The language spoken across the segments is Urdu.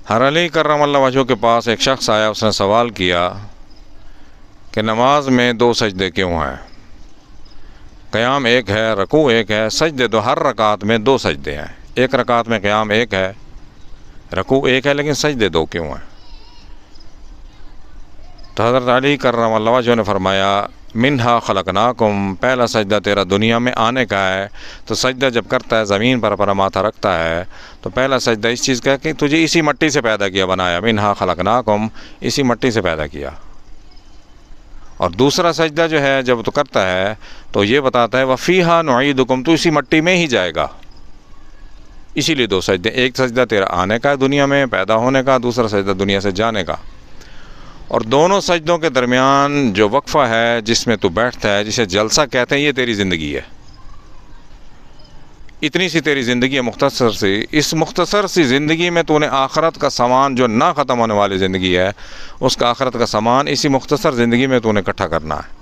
ہر علی کرم اللہ وجہہ کے پاس ایک شخص آیا، اس نے سوال کیا کہ نماز میں دو سجدے کیوں ہیں؟ قیام ایک ہے، رکوع ایک ہے، سجدے دو، ہر رکعت میں دو سجدے ہیں، ایک رکعت میں قیام ایک ہے، رکوع ایک ہے، لیکن سجدے دو کیوں ہیں؟ تو حضرت علی کرم اللہ وجہہ نے فرمایا منہا خلقناکم، پہلا سجدہ تیرا دنیا میں آنے کا ہے، تو سجدہ جب کرتا ہے زمین پر اپنا ماتھا رکھتا ہے تو پہلا سجدہ اس چیز کا ہے کہ تجھے اسی مٹی سے پیدا کیا، بنایا، منہا خلقناکم، اسی مٹی سے پیدا کیا۔ اور دوسرا سجدہ جو ہے جب تو کرتا ہے تو یہ بتاتا ہے وفیہا نعیدکم، تو اسی مٹی میں ہی جائے گا۔ اسی لیے دو سجدے، ایک سجدہ تیرا آنے کا ہے دنیا میں پیدا ہونے کا، دوسرا سجدہ دنیا سے جانے کا۔ اور دونوں سجدوں کے درمیان جو وقفہ ہے جس میں تو بیٹھتا ہے، جسے جلسہ کہتے ہیں، یہ تیری زندگی ہے۔ اتنی سی تیری زندگی ہے مختصر سی، اس مختصر سی زندگی میں تو نے آخرت کا سامان جو نہ ختم ہونے والی زندگی ہے، اس کا آخرت کا سامان اسی مختصر زندگی میں تو نے اکٹھا کرنا ہے۔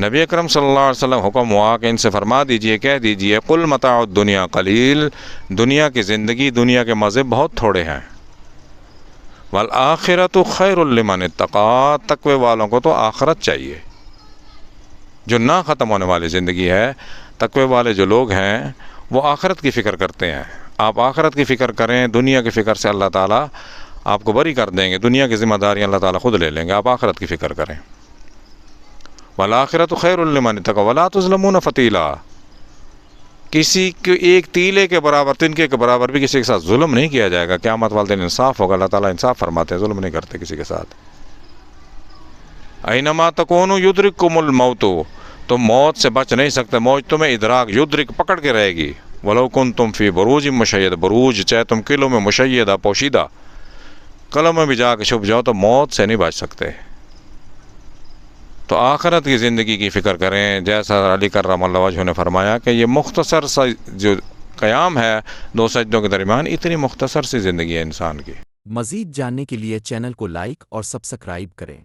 نبی اکرم صلی اللہ علیہ وسلم حکم ہوا کہ ان سے فرما دیجئے، کہہ دیجئے قل متاع الدنیا قلیل، دنیا کی زندگی، دنیا کے مزے بہت تھوڑے ہیں، والآخرۃ خیر لمن اتقی، تقوی والوں کو تو آخرت چاہیے، جو نہ ختم ہونے والی زندگی ہے۔ تقوی والے جو لوگ ہیں وہ آخرت کی فکر کرتے ہیں۔ آپ آخرت کی فکر کریں، دنیا کی فکر سے اللہ تعالیٰ آپ کو بری کر دیں گے، دنیا کی ذمہ داری اللہ تعالیٰ خود لے لیں گے، آپ آخرت کی فکر کریں۔ والآخرۃ خیر لمن اتقی ولا تظلمون فتیلا، کسی کے ایک تیلے کے برابر، تنکے کے برابر بھی کسی کے ساتھ ظلم نہیں کیا جائے گا۔ قیامت والے دن انصاف ہوگا، اللہ تعالیٰ انصاف فرماتے ہیں، ظلم نہیں کرتے کسی کے ساتھ۔ اینما تکونوا یدرککم الموت، تم موت سے بچ نہیں سکتے، موت تمہیں ادراک، یدرک، پکڑ کے رہے گی۔ ولو کنتم فی بروج مشیدہ، بروج چاہے تم قلعوں میں مشیدہ، پوشیدہ قلعوں میں بھی جا کے چھپ جاؤ تو موت سے نہیں بچ سکتے۔ تو آخرت کی زندگی کی فکر کریں، جیسا علی کرم اللہ وجہہ نے فرمایا کہ یہ مختصر سا جو قیام ہے دو سجدوں کے درمیان، اتنی مختصر سی زندگی ہے انسان کی۔ مزید جاننے کے لیے چینل کو لائک اور سبسکرائب کریں۔